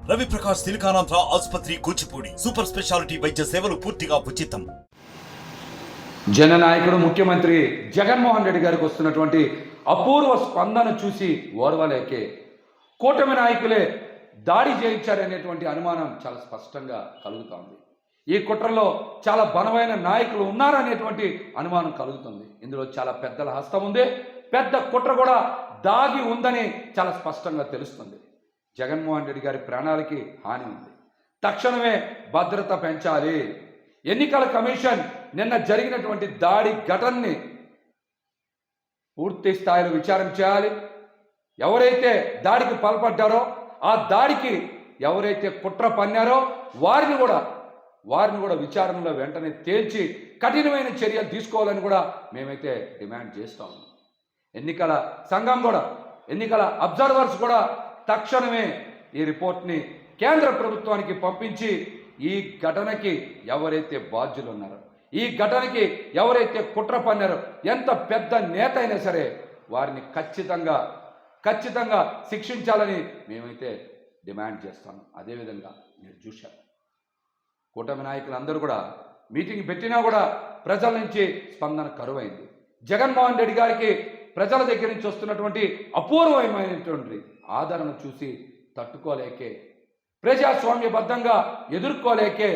రవి ప్రకాష్ సిలికానాంధ్ర ఆసుపత్రి Kuchipudi super speciality వైద్య సేవలు పూర్తిగా ఉచితం. జననాయకుడు ముఖ్యమంత్రి జగన్మోహన్ రెడ్డి గారికి వస్తున్నటువంటి అపూర్వ స్పందన చూసి ఓర్వలేకే కూటమి నాయకులే దాడి చేయించారనేటువంటి అనుమానం చాలా స్పష్టంగా కలుగుతోంది. ఈ కుట్రలో చాలా బలమైన నాయకులు ఉన్నారనేటువంటి అనుమానం కలుగుతుంది. ఇందులో చాలా పెద్దల హస్తం ఉంది, పెద్ద కుట్ర కూడా దాగి ఉందని చాలా స్పష్టంగా తెలుస్తుంది. జగన్మోహన్ రెడ్డి గారి ప్రాణాలకి హాని ఉంది. తక్షణమే భద్రత పెంచాలి. ఎన్నికల కమిషన్ నిన్న జరిగినటువంటి దాడి ఘటనని పూర్తి స్థాయిలో విచారణ చేయాలి. ఎవరైతే దాడికి పాల్పడ్డారో, ఆ దాడికి ఎవరైతే కుట్ర పన్నారో వారిని కూడా విచారణలో వెంటనే తేల్చి కఠినమైన చర్యలు తీసుకోవాలని కూడా మేమైతే డిమాండ్ చేస్తాం. ఎన్నికల సంఘం కూడా, ఎన్నికల అబ్జర్వర్స్ కూడా తక్షణమే ఈ రిపోర్ట్ని కేంద్ర ప్రభుత్వానికి పంపించి ఈ ఘటనకి ఎవరైతే బాధ్యులు ఉన్నారో, ఈ ఘటనకి ఎవరైతే కుట్ర పన్నారో, ఎంత పెద్ద నేత అయినా సరే వారిని ఖచ్చితంగా శిక్షించాలని మేమైతే డిమాండ్ చేస్తాం. అదేవిధంగా మీరు చూశారు, కూటమి నాయకులందరూ కూడా మీటింగ్ పెట్టినా కూడా ప్రజల నుంచి స్పందన కరువైంది. జగన్మోహన్ రెడ్డి గారికి ప్రజల దగ్గర నుంచి వస్తున్నటువంటి అపూర్వమైనటువంటి ఆదరణ చూసి తట్టుకోలేకే, ప్రజాస్వామ్యబద్ధంగా ఎదుర్కోలేకే,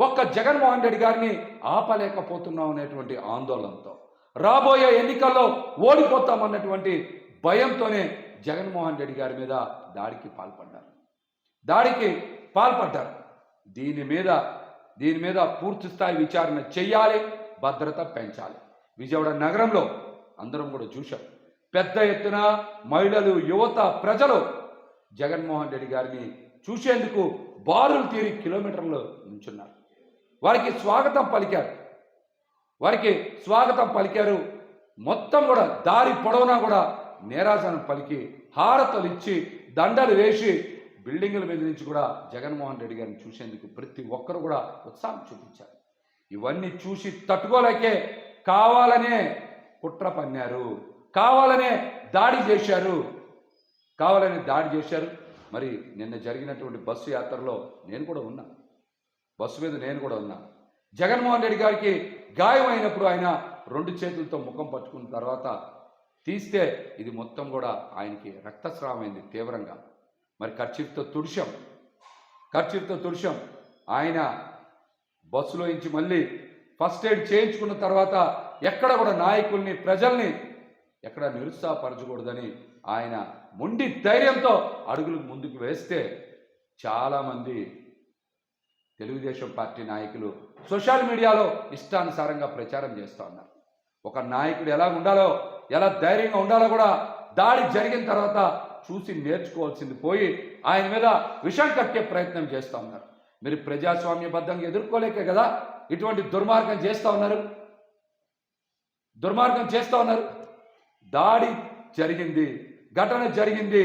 ఒక్క జగన్మోహన్ రెడ్డి గారిని ఆపలేకపోతున్నాం అనేటువంటి ఆందోళనతో, రాబోయే ఎన్నికల్లో ఓడిపోతామన్నటువంటి భయంతోనే జగన్మోహన్ రెడ్డి గారి మీద దాడికి పాల్పడ్డారు. దీని మీద పూర్తి స్థాయి విచారణ చెయ్యాలి, భద్రత పెంచాలి. విజయవాడ నగరంలో అందరం కూడా చూశాం, పెద్ద ఎత్తున మహిళలు, యువత, ప్రజలు జగన్మోహన్ రెడ్డి గారిని చూసేందుకు బారులు తీరి కిలోమీటర్లు నుంచున్నారు. వారికి స్వాగతం పలికారు. మొత్తం కూడా దారి పొడవునా కూడా నేరాసనం పలికి, హారతలు ఇచ్చి, దండలు వేసి, బిల్డింగుల మీద నుంచి కూడా జగన్మోహన్ రెడ్డి గారిని చూసేందుకు ప్రతి ఒక్కరు కూడా ఉత్సాహం చూపించారు. ఇవన్నీ చూసి తట్టుకోలేకే కావాలనే కుట్ర పన్నారు, కావాలనే దాడి చేశారు. మరి నిన్న జరిగినటువంటి బస్సు యాత్రలో నేను కూడా ఉన్నా, బస్సు మీద నేను కూడా ఉన్నా. జగన్మోహన్ రెడ్డి గారికి గాయం అయినప్పుడు ఆయన 2 చేతులతో ముఖం పట్టుకున్న తర్వాత తీస్తే ఇది మొత్తం కూడా ఆయనకి రక్తస్రావమైంది తీవ్రంగా. మరి కర్చీఫ్తో తుడిచాం. ఆయన బస్సులో నుంచి మళ్ళీ ఫస్ట్ ఎయిడ్ చేయించుకున్న తర్వాత ఎక్కడ కూడా నాయకుల్ని, ప్రజల్ని ఎక్కడ నిరుత్సాహపరచకూడదని ఆయన మొండి ధైర్యంతో అడుగులు ముందుకు వేస్తే చాలామంది తెలుగుదేశం పార్టీ నాయకులు సోషల్ మీడియాలో ఇష్టానుసారంగా ప్రచారం చేస్తూ ఉన్నారు. ఒక నాయకుడు ఎలా ఉండాలో, ఎలా ధైర్యంగా ఉండాలో కూడా దాడి జరిగిన తర్వాత చూసి నేర్చుకోవాల్సింది పోయి ఆయన మీద విషం కట్టే ప్రయత్నం చేస్తూ ఉన్నారు. మీరు ప్రజాస్వామ్యబద్ధంగా ఎదుర్కోలేకే కదా ఇటువంటి దుర్మార్గం చేస్తూ ఉన్నారు. దాడి జరిగింది, ఘటన జరిగింది,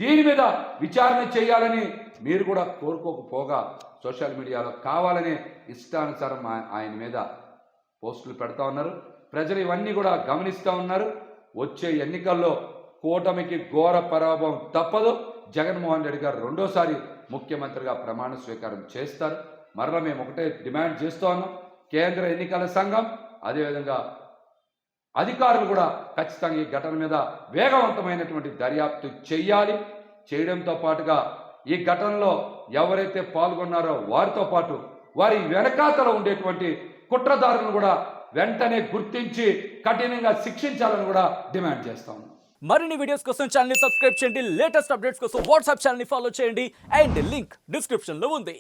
దీని మీద విచారణ చేయాలని మీరు కూడా కోరుకోకపోగా సోషల్ మీడియాలో కావాలనే ఇష్టానుసారం ఆయన మీద పోస్టులు పెడతా ఉన్నారు. ప్రజలు ఇవన్నీ కూడా గమనిస్తూ ఉన్నారు. వచ్చే ఎన్నికల్లో కూటమికి ఘోర పరాభవం తప్పదు. జగన్మోహన్ రెడ్డి గారు 2వ ముఖ్యమంత్రిగా ప్రమాణ స్వీకారం చేస్తారు. మరలా మేము ఒకటే డిమాండ్ చేస్తూ ఉన్నాం, కేంద్ర ఎన్నికల సంఘం అదేవిధంగా అధికారులు కూడా ఖచ్చితంగా ఈ ఘటన మీద వేగవంతమైనటువంటి దర్యాప్తు చేయడంతో పాటుగా ఈ ఘటనలో ఎవరైతే పాల్గొన్నారో వారితో పాటు వారి వెనకాతలో ఉండేటువంటి కుట్రదారులను కూడా వెంటనే గుర్తించి కఠినంగా శిక్షించాలని కూడా డిమాండ్ చేస్తాం. మరిన్ని వీడియోస్ కోసం ఛానల్ ని సబ్స్క్రైబ్ చేయండి, లేటెస్ట్ అప్డేట్స్ కోసం వాట్సాప్ ఛానల్ ని ఫాలో చేయండి అండ్ లింక్ డిస్క్రిప్షన్ లో ఉంది.